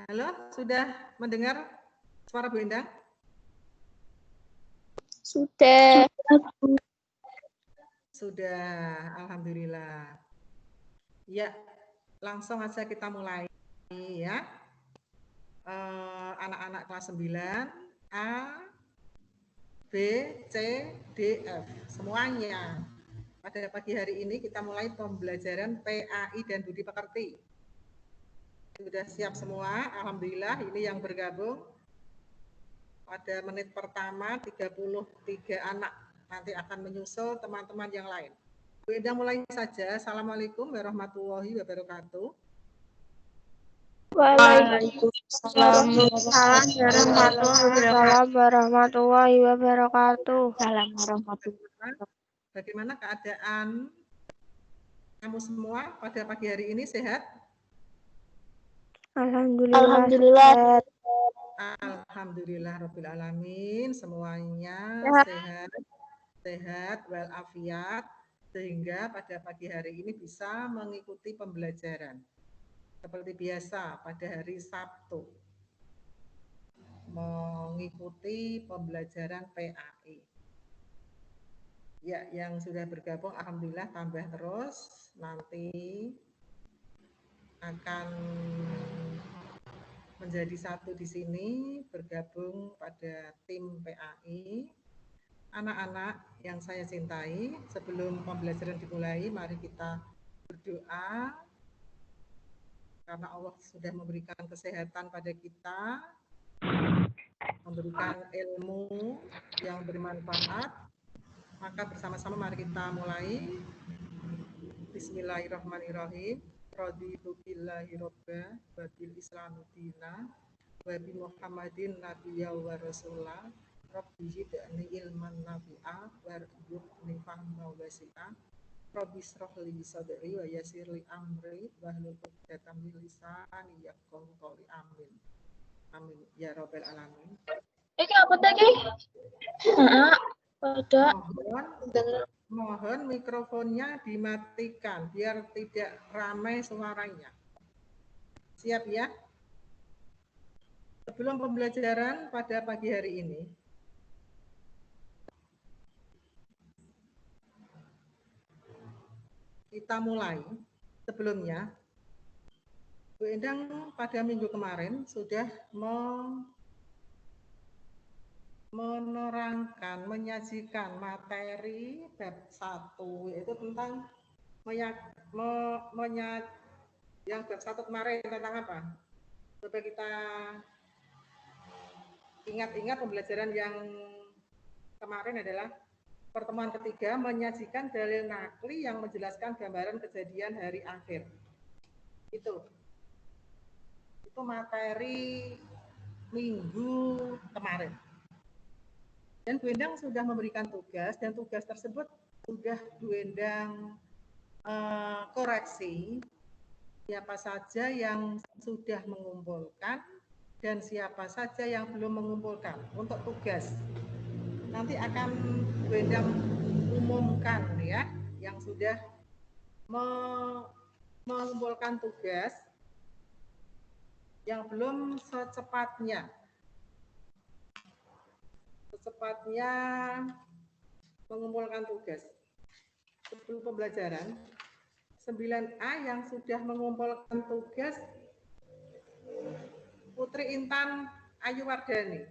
Halo, sudah mendengar suara Bu Endang? Sudah. Sudah, alhamdulillah. Ya, langsung aja kita mulai ya. Anak-anak kelas 9, A, B, C, D, F. Semuanya. Pada pagi hari ini kita mulai pembelajaran PAI dan Budi Pekerti. Sudah siap semua? Alhamdulillah, ini yang bergabung. Pada menit pertama 33 anak. Nanti akan menyusul teman-teman yang lain. Bu Endang mulai saja. Assalamualaikum warahmatullahi wabarakatuh. Waalaikumsalam warahmatullahi wabarakatuh. Bagaimana keadaan kamu semua pada pagi hari ini? Sehat? Alhamdulillah. Alhamdulillah Rabbil Alamin. Semuanya sehat walafiat, sehingga pada pagi hari ini bisa mengikuti pembelajaran seperti biasa pada hari Sabtu, mengikuti pembelajaran PAI. Ya, yang sudah bergabung alhamdulillah tambah terus, nanti akan menjadi satu di sini, bergabung pada tim PAI. Anak-anak yang saya cintai, sebelum pembelajaran dimulai, mari kita berdoa karena Allah sudah memberikan kesehatan pada kita, memberikan ilmu yang bermanfaat. Maka bersama-sama mari kita mulai. Bismillahirrahmanirrahim. Raditu billahi robba wa bil islami dina wa bi Muhammadin nabiyya wa rasulah. Rabbi zidni ilman nafi'a warzuqni fahma wasi'a. Rabbi shrah li sadri wa yassir li amri wahlul 'uqdatam min lisani yafqahu qawli. Amin. Amin ya rabbal alamin. Iki apa tadi? Mohon mikrofonnya dimatikan biar tidak ramai suaranya. Siap ya? Sebelum pembelajaran pada pagi hari ini, kita mulai. Sebelumnya, Bu Endang pada minggu kemarin sudah menerangkan, menyajikan materi bab 1, yaitu tentang yang bab 1 kemarin tentang apa? Coba kita ingat-ingat pembelajaran yang kemarin adalah pertemuan ketiga, menyajikan dalil nakli yang menjelaskan gambaran kejadian hari akhir. Itu materi minggu kemarin. Dan Bu Endang sudah memberikan tugas, dan tugas tersebut sudah Bu Endang koreksi siapa saja yang sudah mengumpulkan dan siapa saja yang belum mengumpulkan untuk tugas. Nanti akan Bu Endang umumkan ya, yang sudah mengumpulkan tugas, yang belum secepatnya mengumpulkan tugas sebelum pembelajaran. 9A yang sudah mengumpulkan tugas, Putri Intan Ayu Wardani.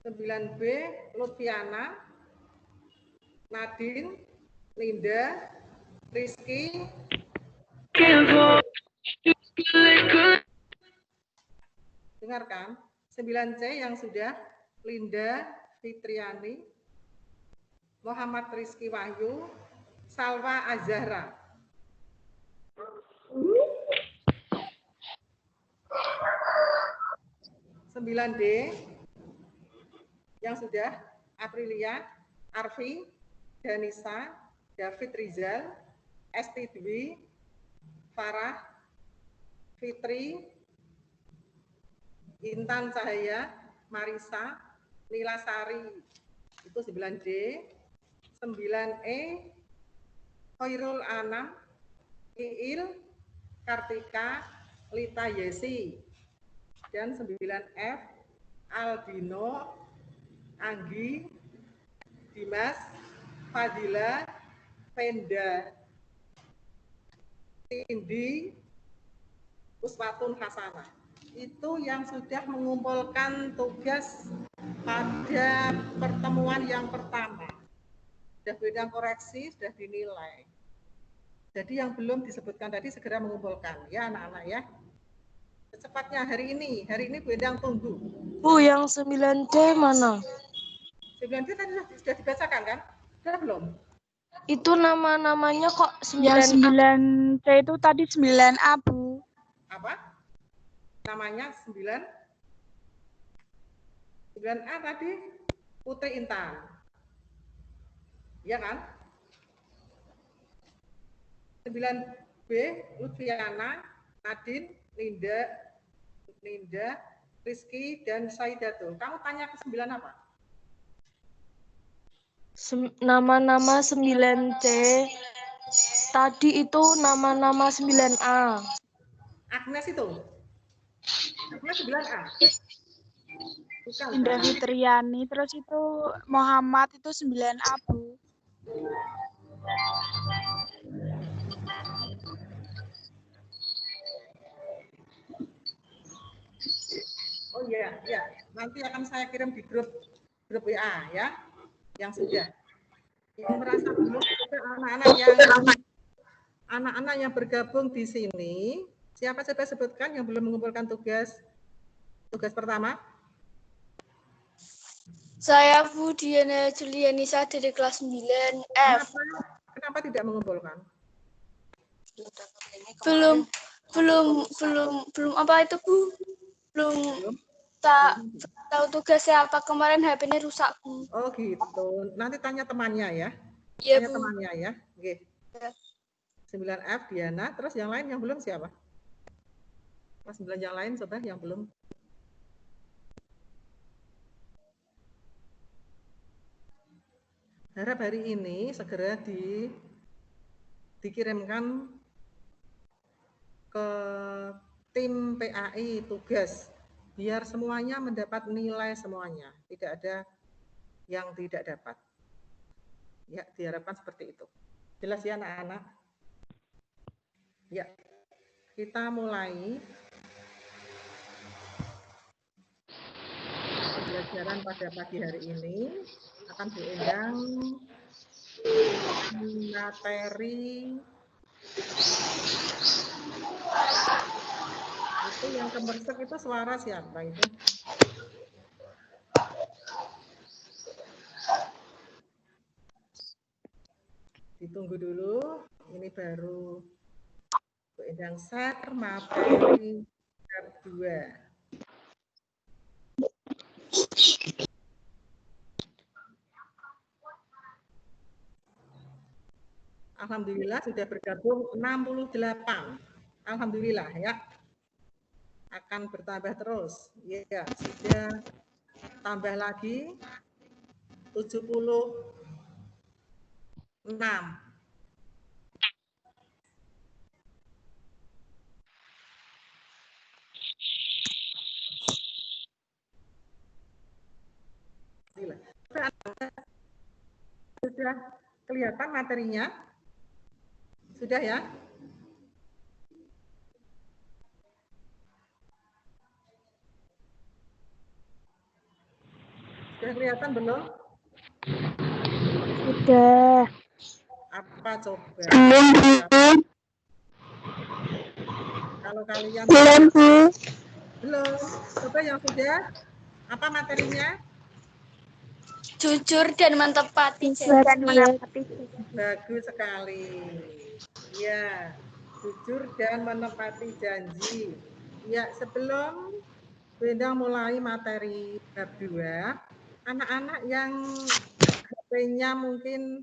9B Lutfiana, Nadine, Linda, Rizky, dengarkan. 9C yang sudah Linda Fitriani, Muhammad Rizky Wahyu, Salwa Azhara. 9D yang sudah Aprilia, Arfi, Danisa, David Rizal, Esti Dwi, Farah, Fitri, Intan Cahaya, Marisa, Nilasari, itu 9D, 9E, Khairul Anam, Iil, Kartika, Lita Yesi, dan 9F, Albino, Anggi, Dimas, Fadila, Venda, Cindy, Uswatun Hasanah. Itu yang sudah mengumpulkan tugas pada pertemuan yang pertama. Sudah bidang koreksi, sudah dinilai. Jadi yang belum disebutkan tadi segera mengumpulkan, ya anak-anak ya. Secepatnya hari ini bidang tunggu. Bu, yang 9D mana? 9D tadi sudah dibacakan kan? Sudah belum? Itu nama-namanya kok Yang 9A? 9C itu tadi 9A, Bu. Apa? Namanya 9A tadi Putri Intan. Ya kan? 9B Lutfiana, Nadine, Linda, Rizky, dan Saidatul. Kamu tanya ke 9 apa? Nama-nama 9C. Tadi itu nama-nama 9A. Agnes itu? Agnes 9A? Bukan, Indra kan? Fitriani, terus itu Muhammad itu 9A, Bu. Oh iya, ya. Nanti akan saya kirim di grup WA ya, yang sudah. Yang merasa belum ada anak-anak yang bergabung di sini, siapa coba sebutkan yang belum mengumpulkan tugas pertama? Saya Bu Diana Julianisa dari kelas 9F. Kenapa tidak mengumpulkan? Belum apa itu Bu? Belum tahu tugasnya apa, kemarin HP-nya rusak Bu. Oh gitu. Nanti tanya temannya ya. Iya Tanya Bu. temannya ya. Oke. 9F Diana, terus yang lain yang belum siapa? Kelas 9 yang lain coba yang belum. Harap hari ini segera dikirimkan ke tim PAI tugas biar semuanya mendapat nilai semuanya, tidak ada yang tidak dapat. Ya, diharapkan seperti itu. Jelas ya anak-anak? Ya, kita mulai pembelajaran pada pagi hari ini. Akan diundang materi itu yang kemersek itu suara siapa itu? Ditunggu dulu, ini baru diundang share materi tab 2. Alhamdulillah sudah bergabung 68. Alhamdulillah ya. Akan bertambah terus. Ya, sudah tambah lagi 76. Sudah kelihatan materinya? Sudah ya? Sudah kelihatan belum? Sudah. Apa coba? Belum. Kalau kalian Bu. belum, coba yang sudah. Apa materinya? Jujur dan menepati Bagus sekali. Ya, jujur dan menepati janji. Ya, sebelum Benda mulai materi bab 2, anak-anak yang HP-nya mungkin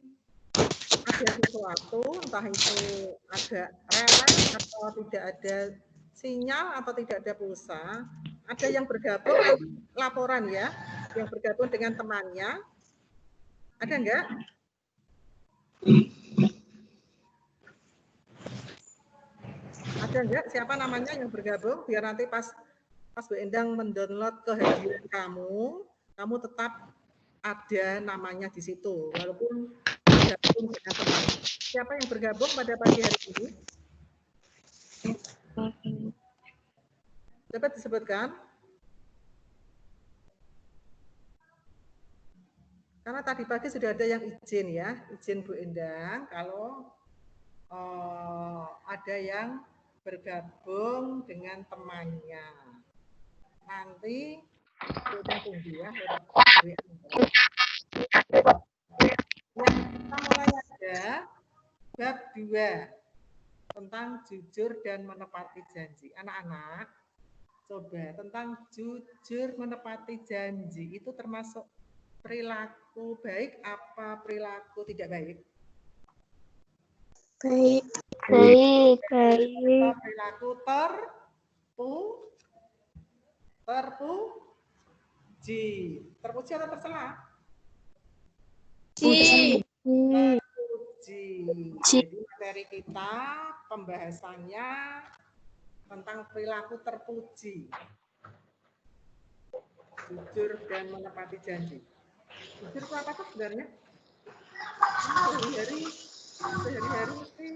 ada sesuatu, entah itu agak rewel atau tidak ada sinyal atau tidak ada pulsa, Ada yang bergabung laporan ya, yang bergabung dengan temannya. Ada enggak? Ada enggak? Siapa namanya yang bergabung? Biar nanti pas Bu Endang mendownload kehadiran kamu tetap ada namanya di situ, walaupun bergabung dengan teman. Siapa yang bergabung pada pagi hari ini? Dapat disebutkan? Karena tadi pagi sudah ada yang izin ya, izin Bu Endang kalau ada yang bergabung dengan temannya. Nanti Bu Endang tunggu ya. Kita mulai ada bab 2 tentang jujur dan menepati janji. Anak-anak, coba tentang jujur menepati janji itu termasuk perilaku baik apa perilaku tidak baik? Baik. Baik. Perilaku terpuji. Terpuji atau tercela? Ji. Terpuji. Jadi materi kita pembahasannya tentang perilaku terpuji. Jujur dan menepati janji. Jujur itu apa sih sebenarnya? Sehari-hari mesti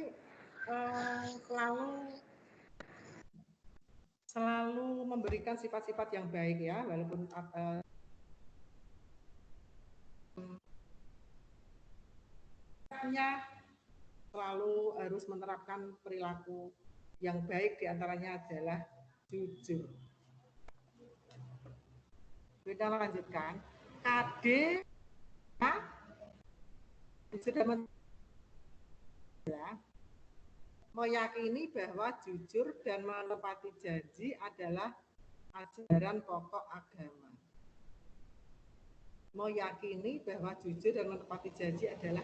selalu memberikan sifat-sifat yang baik ya, walaupun selalu harus menerapkan perilaku yang baik, diantaranya adalah jujur. Kita lanjutkan. KD sudah meyakini bahwa jujur dan menepati janji adalah ajaran pokok agama. Meyakini bahwa jujur dan menepati janji adalah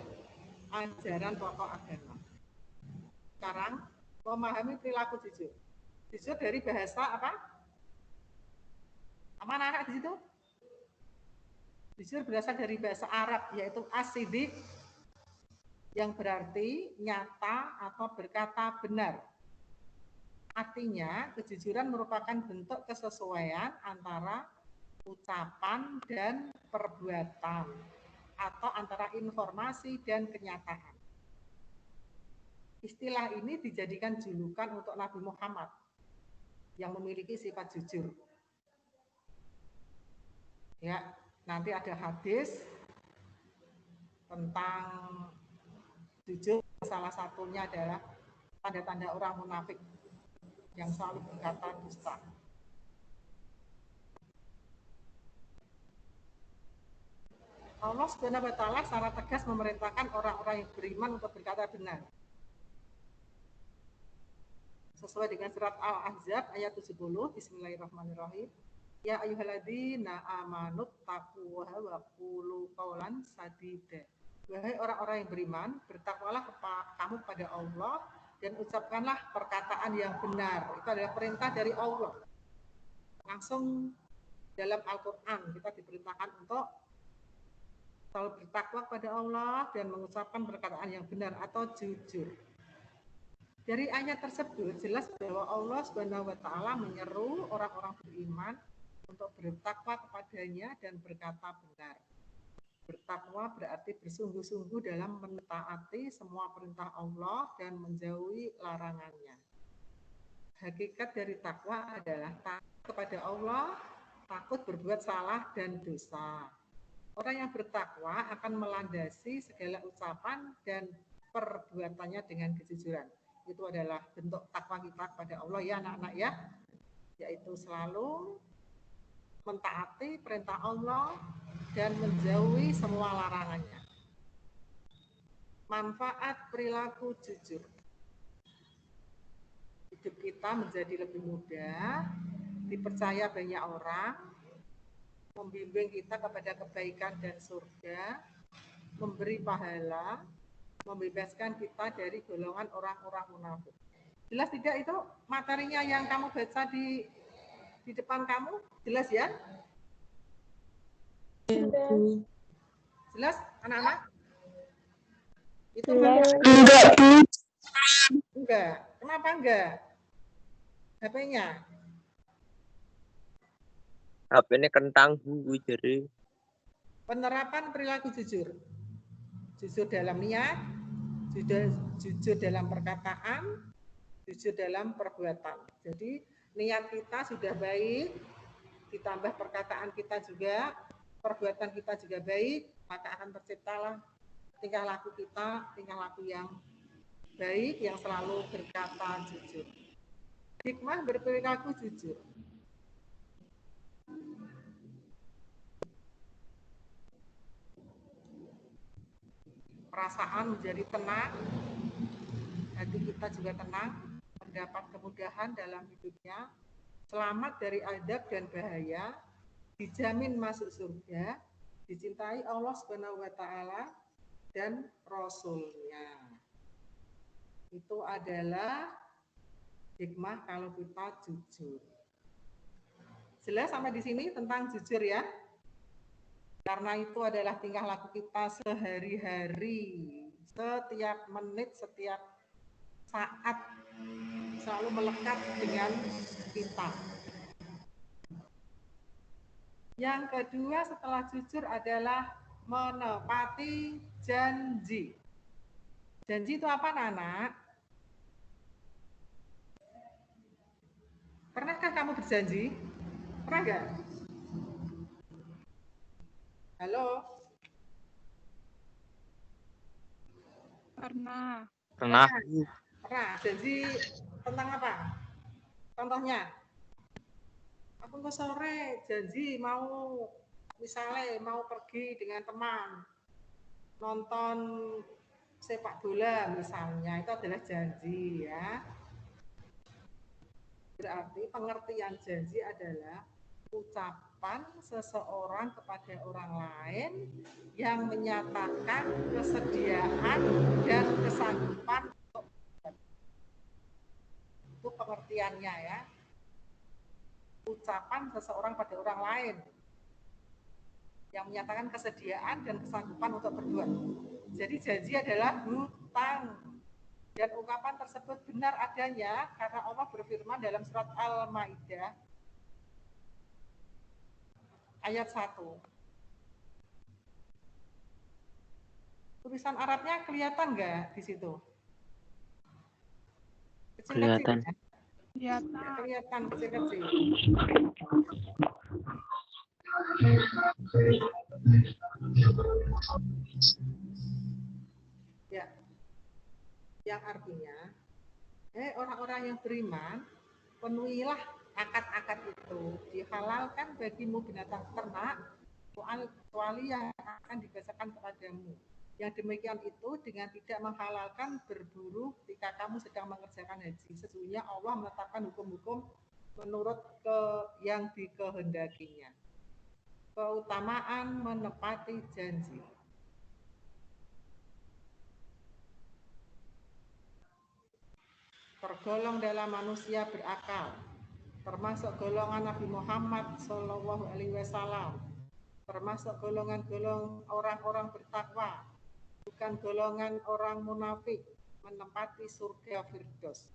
ajaran pokok agama. Sekarang memahami perilaku jujur. Jujur dari bahasa apa? Apa anak-anak di situ? Jujur berasal dari bahasa Arab, yaitu as-siddiq, yang berarti nyata atau berkata benar. Artinya, kejujuran merupakan bentuk kesesuaian antara ucapan dan perbuatan, atau antara informasi dan kenyataan. Istilah ini dijadikan julukan untuk Nabi Muhammad yang memiliki sifat jujur. Ya, nanti ada hadis tentang jujur, salah satunya adalah tanda-tanda orang munafik yang selalu berkata dusta. Allah Subhanahu wa taala secara tegas memerintahkan orang-orang yang beriman untuk berkata benar. Sesuai dengan surat Al-Ahzab ayat 70, Bismillahirrahmanirrahim. Ya ayyuhalladzina amanu taqullaha wa qulu qaulan sadida. Wahai orang-orang yang beriman, bertakwalah kamu kepada Allah dan ucapkanlah perkataan yang benar. Itu adalah perintah dari Allah. Langsung dalam Al-Qur'an kita diperintahkan untuk selalu bertakwa kepada Allah dan mengucapkan perkataan yang benar atau jujur. Dari ayat tersebut jelas bahwa Allah Subhanahu wa taala menyeru orang-orang beriman untuk bertakwa kepadanya dan berkata benar. Bertakwa berarti bersungguh-sungguh dalam mentaati semua perintah Allah dan menjauhi larangannya. Hakikat dari takwa adalah takut kepada Allah, takut berbuat salah dan dosa. Orang yang bertakwa akan melandasi segala ucapan dan perbuatannya dengan kejujuran. Itu adalah bentuk takwa kita kepada Allah ya anak-anak ya, yaitu selalu mentaati perintah Allah dan menjauhi semua larangannya. Manfaat perilaku jujur. Hidup kita menjadi lebih mudah, dipercaya banyak orang, membimbing kita kepada kebaikan dan surga, memberi pahala, membebaskan kita dari golongan orang-orang munafik. Jelas tidak itu materinya yang kamu baca di di depan kamu? Jelas ya? Jelas anak-anak? Itu Enggak, Bu. enggak. Kenapa enggak? HP-nya? HP-nya kentang Bu jadi. Penerapan perilaku jujur. Jujur dalam niat, jujur dalam perkataan, jujur dalam perbuatan. Jadi niat kita sudah baik, ditambah perkataan kita juga, perbuatan kita juga baik, maka akan terciptalah tingkah laku kita, tingkah laku yang baik, yang selalu berkata jujur. Hikmah berperilaku jujur. Perasaan menjadi tenang, hati kita juga tenang, mendapat kemudahan dalam hidupnya, selamat dari azab dan bahaya, dijamin masuk surga, dicintai Allah Subhanahu wa taala dan Rasul-Nya. Itu adalah hikmah kalau kita jujur. Jelas sampai di sini tentang jujur ya? Karena itu adalah tingkah laku kita sehari-hari, setiap menit, setiap saat selalu melekat dengan kita. Yang kedua setelah jujur adalah menepati janji. Janji itu apa, anak? Pernahkah kamu berjanji? Pernah nggak? Halo? Pernah. Pernah. Pernah. Janji tentang apa? Contohnya? Aku ke sore janji misalnya mau pergi dengan teman nonton sepak bola misalnya, itu adalah janji ya. Berarti pengertian janji adalah ucapan seseorang kepada orang lain yang menyatakan kesediaan dan kesanggupan untuk itu pengertiannya ya. Ucapan seseorang pada orang lain yang menyatakan kesediaan dan kesanggupan untuk berbuat. Jadi janji adalah hutang. Dan ungkapan tersebut benar adanya karena Allah berfirman dalam surat Al-Maidah ayat 1. Tulisan Arabnya kelihatan nggak di situ? Kecil-kecil, Kelihatan. ya? Ya, Kelihatan kecil-kecil. Ya. Yang artinya, orang-orang yang beriman, penuhilah akad-akad itu. Dihalalkan bagimu binatang ternak, kecuali yang akan dibiasakan kepadamu. Yang demikian itu dengan tidak menghalalkan berburu ketika kamu sedang mengerjakan haji. Sesungguhnya Allah menetapkan hukum-hukum menurut yang dikehendakinya. Keutamaan menepati janji. Tergolong dalam manusia berakal, termasuk golongan Nabi Muhammad Shallallahu Alaihi Wasallam, termasuk golongan-golongan orang-orang bertakwa, bukan golongan orang munafik, menempati surga Firdaus.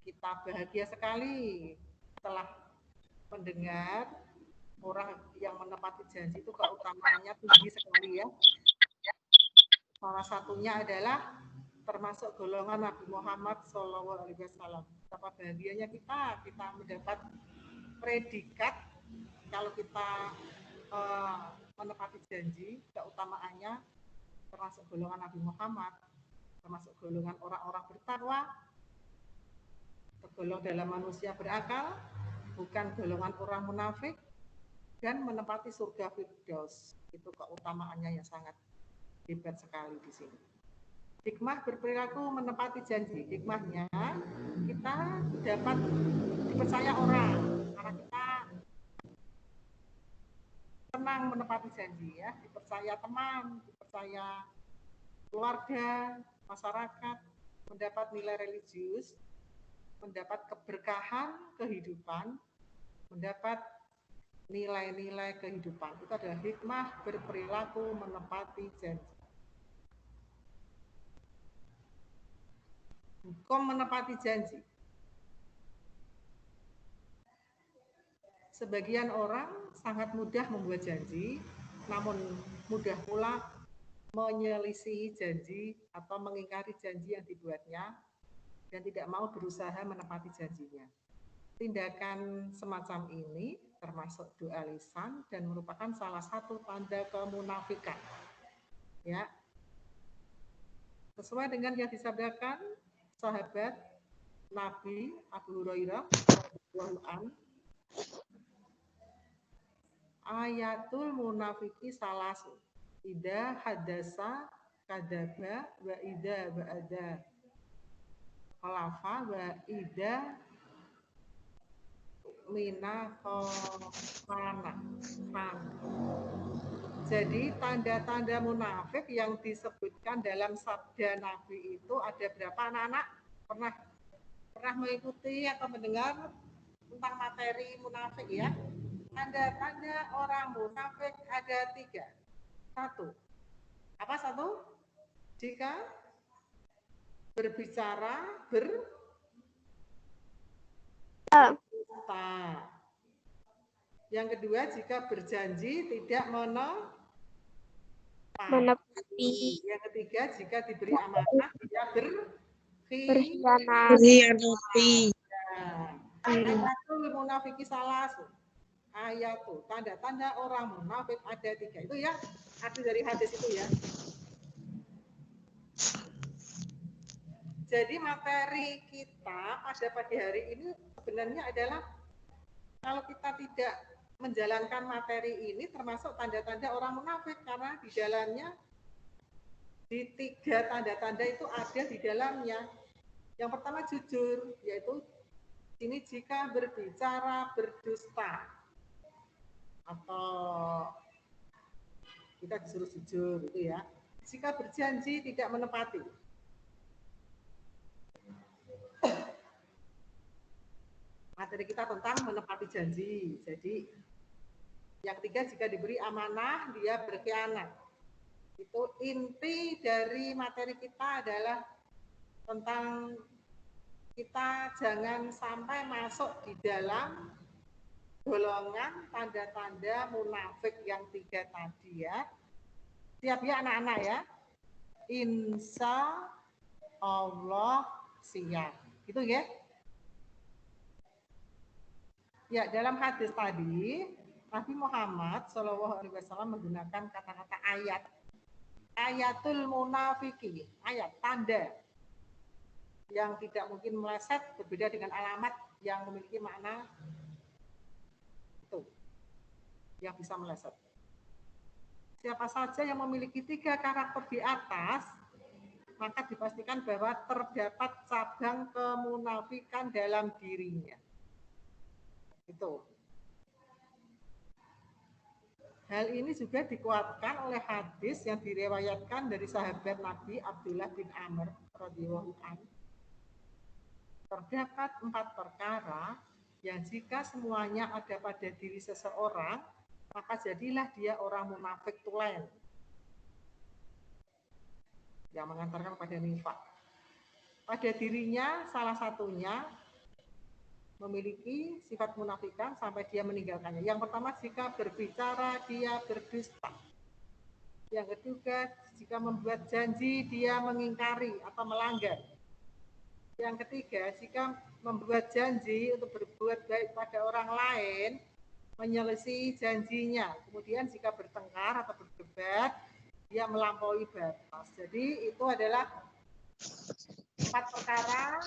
Kita bahagia sekali setelah mendengar orang yang menepati janji itu keutamaannya tinggi sekali ya. Salah satunya adalah termasuk golongan Nabi Muhammad Shallallahu Alaihi Wasallam. Betapa bahagianya kita mendapat predikat kalau kita menepati janji, keutamaannya termasuk golongan Nabi Muhammad, termasuk golongan orang-orang bertakwa, tergolong dalam manusia berakal, bukan golongan orang munafik, dan menempati surga Firdaus. Itu keutamaannya yang sangat hebat sekali di sini. Hikmah berperilaku menepati janji. Hikmahnya kita dapat dipercaya orang karena kita tenang menepati janji ya, dipercaya teman, dipercaya keluarga, masyarakat, mendapat nilai religius, mendapat keberkahan kehidupan, mendapat nilai-nilai kehidupan. Itu adalah hikmah berperilaku menepati janji. Hukum menepati janji. Sebagian orang sangat mudah membuat janji, namun mudah pula menyelisihi janji atau mengingkari janji yang dibuatnya dan tidak mau berusaha menepati janjinya. Tindakan semacam ini termasuk doa lisan dan merupakan salah satu tanda kemunafikan. Ya. Sesuai dengan yang disabdakan sahabat Nabi Abu Hurairah radhiyallahu anhu, ayatul munafiki salasun, ida hadasa kadaba wa ida ba'ada khalafa wa ida mina khana. Jadi tanda-tanda munafik yang disebutkan dalam sabda Nabi itu ada berapa anak-anak? Pernah mengikuti atau mendengar tentang materi munafik ya? Tanda-tanda orang munafik ada 3. 1. Apa 1? Jika berbicara berdusta. Yang kedua, jika berjanji tidak menepati. Yang ketiga, jika diberi amanah dia berkhianat. Ayatul munafiki salasun. Ayatul, tanda-tanda orang munafik ada 3. Itu ya, arti dari hadis itu ya. Jadi materi kita pada pagi hari ini sebenarnya adalah kalau kita tidak menjalankan materi ini termasuk tanda-tanda orang munafik, karena di dalamnya di 3 tanda-tanda itu ada di dalamnya. Yang pertama jujur, yaitu ini jika berbicara berdusta atau kita disuruh jujur itu ya. Jika berjanji tidak menepati. Materi kita tentang menepati janji. Jadi yang ketiga, jika diberi amanah dia berkhianat. Itu inti dari materi kita adalah tentang kita jangan sampai masuk di dalam golongan tanda-tanda munafik yang 3 tadi ya. Siap ya anak-anak ya? Insya Allah siap. Gitu ya? Ya, dalam hadis tadi Nabi Muhammad SAW menggunakan kata-kata ayat. Ayatul munafiki, ayat tanda yang tidak mungkin meleset, berbeda dengan alamat yang memiliki makna itu yang bisa meleset. Siapa saja yang memiliki 3 karakter di atas, maka dipastikan bahwa terdapat cabang kemunafikan dalam dirinya. Itu. Hal ini juga dikuatkan oleh hadis yang diriwayatkan dari sahabat Nabi Abdullah bin Amr radhiyallahu anhu. Terdapat 4 perkara yang jika semuanya ada pada diri seseorang, maka jadilah dia orang munafik tulen yang mengantarkan pada nifak. Pada dirinya salah satunya memiliki sifat munafikan sampai dia meninggalkannya. Yang pertama, jika berbicara dia berdusta. Yang kedua, jika membuat janji dia mengingkari atau melanggar. Yang ketiga, jika membuat janji untuk berbuat baik pada orang lain, menyelesaikan janjinya. Kemudian jika bertengkar atau berdebat, dia melampaui batas. Jadi itu adalah 4 perkara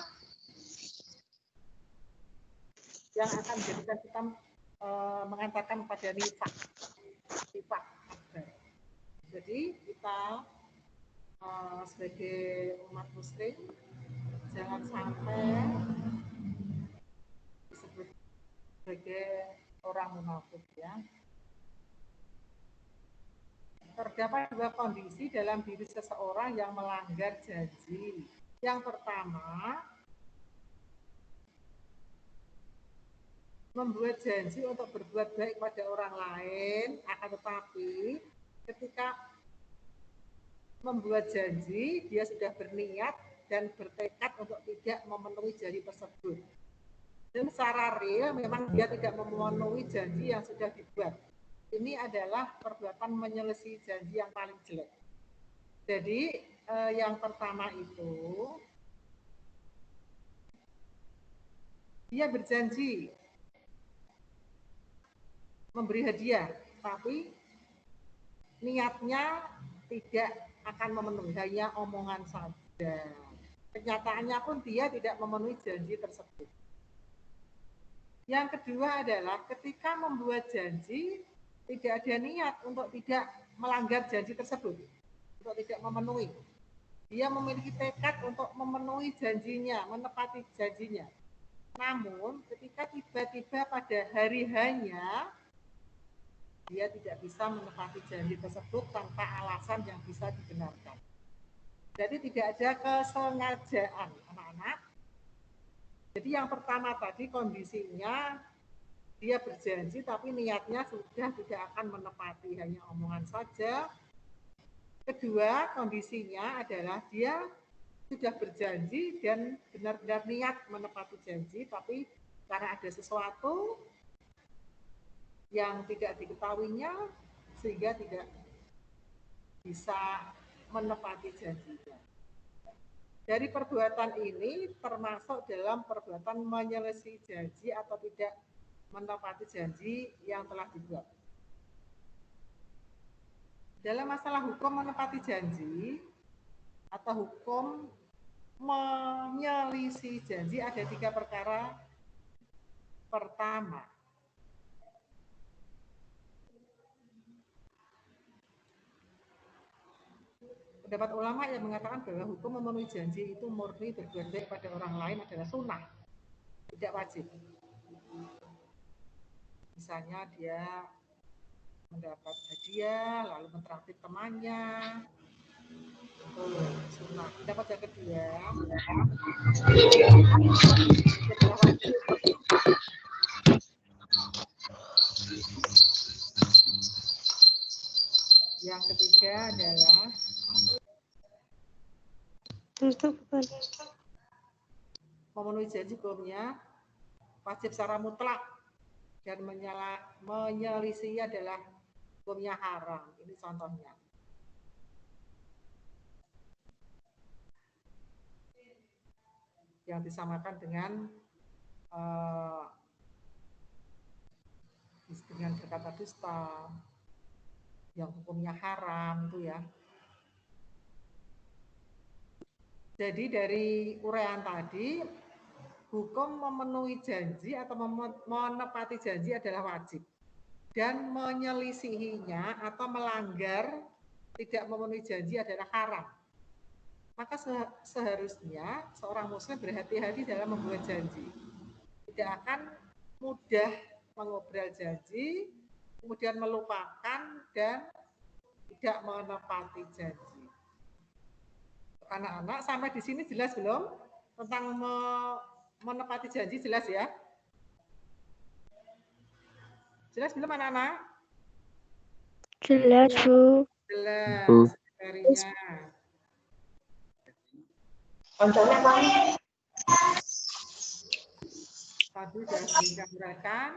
yang akan menjadikan kita mengantarkan pada nifak. Jadi kita sebagai umat muslim jangan sampai disebut sebagai orang munafik ya. Terdapat 2 kondisi dalam diri seseorang yang melanggar janji. Yang pertama, membuat janji untuk berbuat baik pada orang lain, akan tetapi ketika membuat janji, dia sudah berniat dan bertekad untuk tidak memenuhi janji tersebut. Dan secara real memang dia tidak memenuhi janji yang sudah dibuat. Ini adalah perbuatan menyelesaikan janji yang paling jelek. Jadi yang pertama itu, dia berjanji memberi hadiah, tapi niatnya tidak akan memenuhi, hanya omongan saja. Kenyataannya pun dia tidak memenuhi janji tersebut. Yang kedua adalah ketika membuat janji, tidak ada niat untuk tidak melanggar janji tersebut, untuk tidak memenuhi. Dia memiliki tekad untuk memenuhi janjinya, menepati janjinya. Namun ketika tiba-tiba pada hari hanya, dia tidak bisa menepati janji tersebut tanpa alasan yang bisa dibenarkan. Jadi tidak ada kesengajaan, anak-anak. Jadi yang pertama tadi kondisinya dia berjanji tapi niatnya sudah tidak akan menepati, hanya omongan saja. Kedua kondisinya adalah dia sudah berjanji dan benar-benar niat menepati janji, tapi karena ada sesuatu yang tidak diketahuinya sehingga tidak bisa menepati janjinya. Dari perbuatan ini termasuk dalam perbuatan menyelesaikan janji atau tidak menepati janji yang telah dibuat. Dalam masalah hukum menepati janji atau hukum menyelisih janji ada 3 perkara. Pertama, pendapat ulama yang mengatakan bahwa hukum memenuhi janji itu murni berbuat baik pada orang lain adalah sunnah, tidak wajib. Misalnya dia mendapat hadiah, lalu mentraktir temannya, itu sunnah. Pendapat yang kedua, adalah wajib. Yang ketiga adalah memenuhi janji hukumnya wajib secara mutlak dan menyelisih adalah hukumnya haram. Ini contohnya. Yang disamakan dengan berkata dusta, yang hukumnya haram itu ya. Jadi dari uraian tadi, hukum memenuhi janji atau menepati janji adalah wajib. Dan menyelisihinya atau melanggar tidak memenuhi janji adalah haram. Maka seharusnya seorang muslim berhati-hati dalam membuat janji. Tidak akan mudah mengobrol janji, kemudian melupakan dan tidak menepati janji. Anak-anak sampai di sini jelas belum tentang menepati janji, jelas ya? Jelas belum anak-anak? Jelas, Bu. Jelas. Materinya. Tadi sudah disampaikan.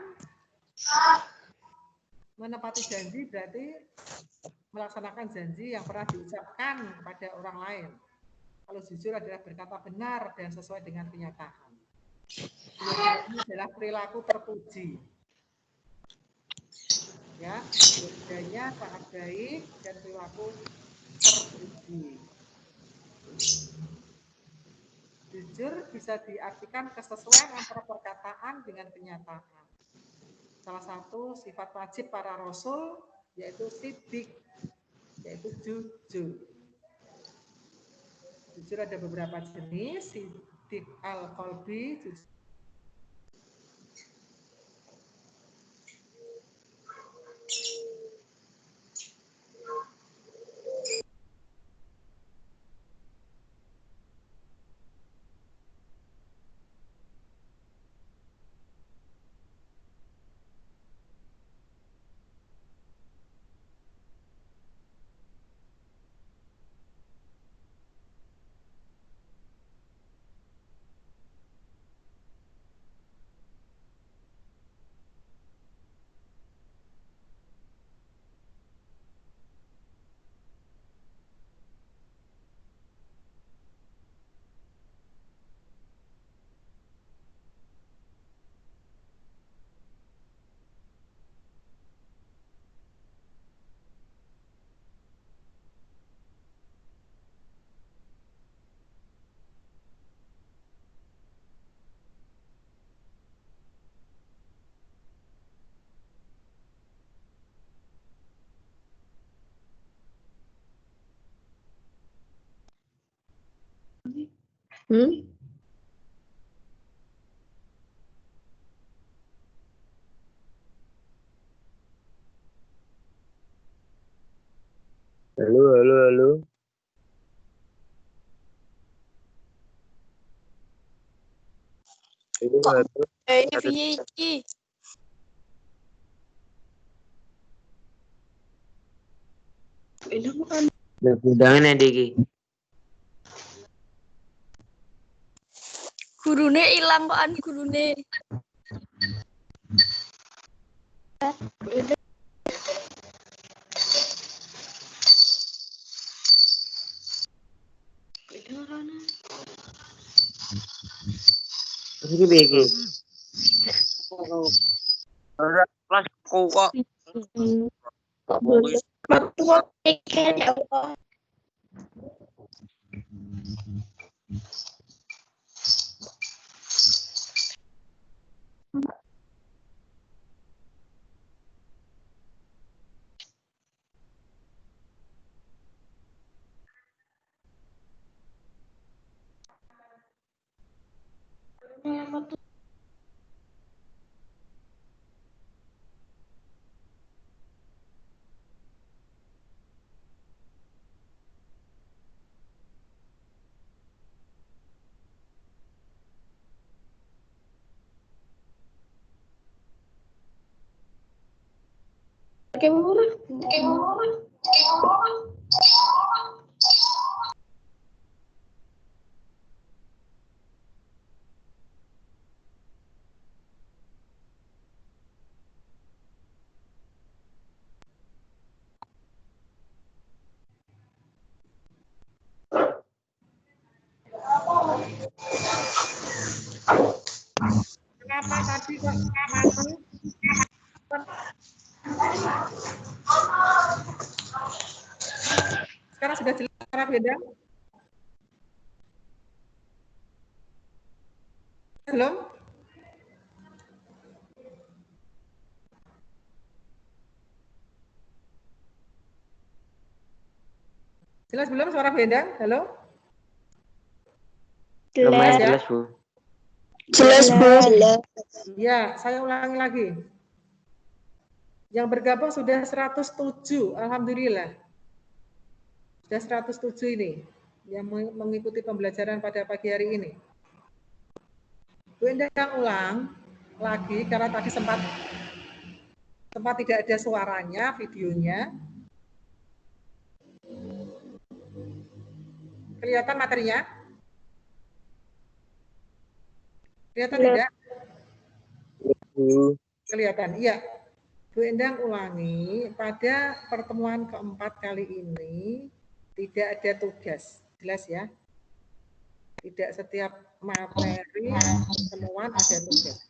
Menepati janji berarti melaksanakan janji yang pernah diucapkan kepada orang lain. Kalau jujur adalah berkata benar dan sesuai dengan kenyataan. Ini adalah perilaku terpuji. Ya, kerjanya sangat baik dan perilaku terpuji. Jujur bisa diartikan kesesuaian antara perkataan dengan kenyataan. Salah satu sifat wajib para rasul yaitu sidik, yaitu jujur. Jujur ada beberapa jenis, sidik al-qalbi, jujur Halo, halo, halo. Kok Halo. ini piye iki? Ada undangan ada iki. Gurune ilang kok an gurune. Iki piye iki? Ora kelas kok. Kok boleh? Waktu kok ikan ya Allah. Kenapa tadi kok mati? Sekarang sudah jelas cara beda? Belum? Jelas belum suara beda? Halo? Lumayan ya? jelas, Bu. Jelas, Bu. Ya, saya ulangi lagi. Yang bergabung sudah 107, alhamdulillah. Sudah 107 ini yang mengikuti pembelajaran pada pagi hari ini. Bu Endang ulang lagi karena tadi sempat tidak ada suaranya, videonya. Kelihatan materinya? Kelihatan tidak? Kelihatan, iya. Bu Endang ulangi, pada pertemuan keempat kali ini tidak ada tugas, jelas ya? Tidak setiap materi pertemuan ada tugas.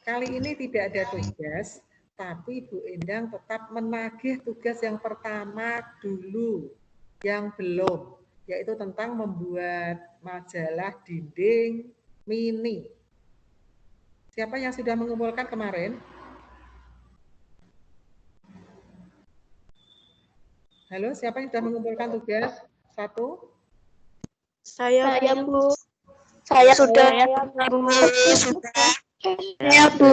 Kali ini tidak ada tugas, tapi Bu Endang tetap menagih tugas yang pertama dulu, yang belum, yaitu tentang membuat majalah dinding mini. Siapa yang sudah mengumpulkan kemarin? Halo, siapa yang sudah mengumpulkan tugas? Satu? Saya Bu. Saya sudah. Saya Bu.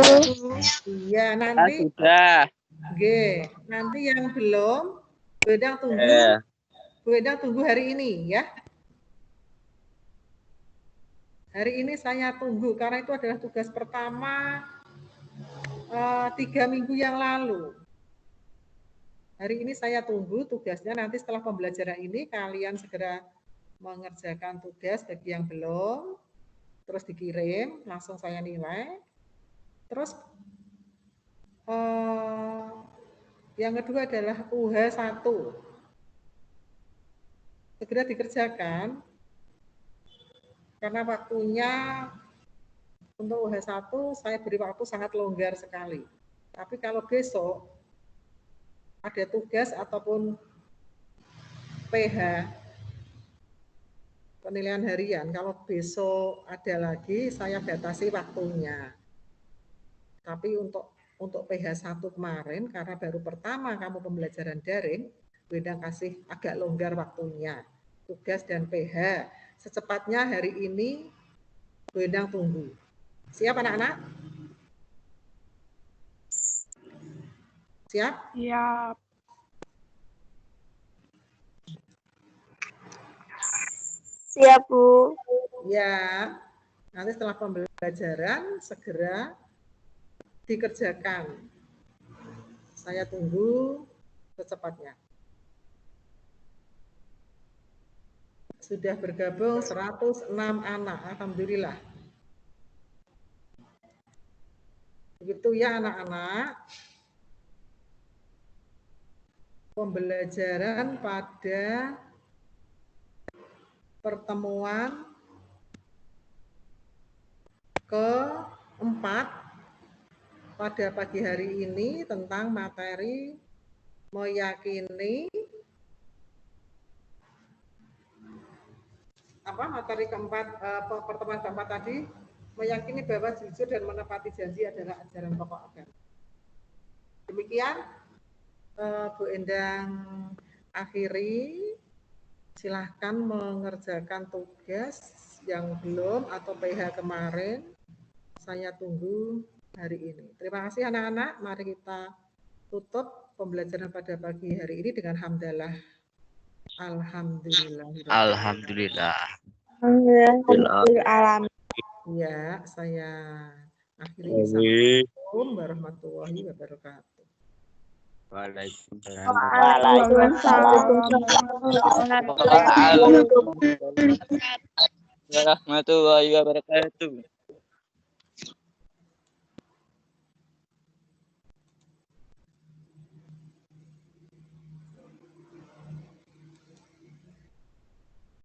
Iya, nanti Sudah. nanti yang belum, Bu Endang tunggu. Bu Endang tunggu hari ini ya. Hari ini saya tunggu karena itu adalah tugas pertama 3 minggu yang lalu. Hari ini saya tunggu tugasnya, nanti setelah pembelajaran ini kalian segera mengerjakan tugas bagi yang belum, terus dikirim, langsung saya nilai. Terus yang kedua adalah UH1. Segera dikerjakan, karena waktunya untuk UH1 saya beri waktu sangat longgar sekali. Tapi kalau besok ada tugas ataupun PH, penilaian harian, kalau besok ada lagi saya batasi waktunya. Tapi untuk PH1 kemarin, karena baru pertama kamu pembelajaran daring, beda kasih agak longgar waktunya. Tugas dan PH. Secepatnya hari ini Bu Endang tunggu. Siap anak-anak? Siap? Siap. Siap, Bu. Ya. Nanti setelah pembelajaran segera dikerjakan. Saya tunggu secepatnya. Sudah bergabung 106 anak. Alhamdulillah. Begitu ya anak-anak. Pembelajaran pada pertemuan keempat pada pagi hari ini tentang materi meyakini materi keempat pertemuan keempat tadi, meyakini bahwa jujur dan menepati janji adalah ajaran pokok agama. Demikian Bu Endang akhiri. Silahkan mengerjakan tugas yang belum atau PH kemarin. Saya tunggu hari ini. Terima kasih anak-anak. Mari kita tutup pembelajaran pada pagi hari ini dengan hamdalah. Alhamdulillah. Alhamdulillah. Alam. Ya, saya akhiri. Assalamualaikum warahmatullahi wabarakatuh. Waalaikumsalam. Waalaikumsalam. Warahmatullahi wabarakatuh.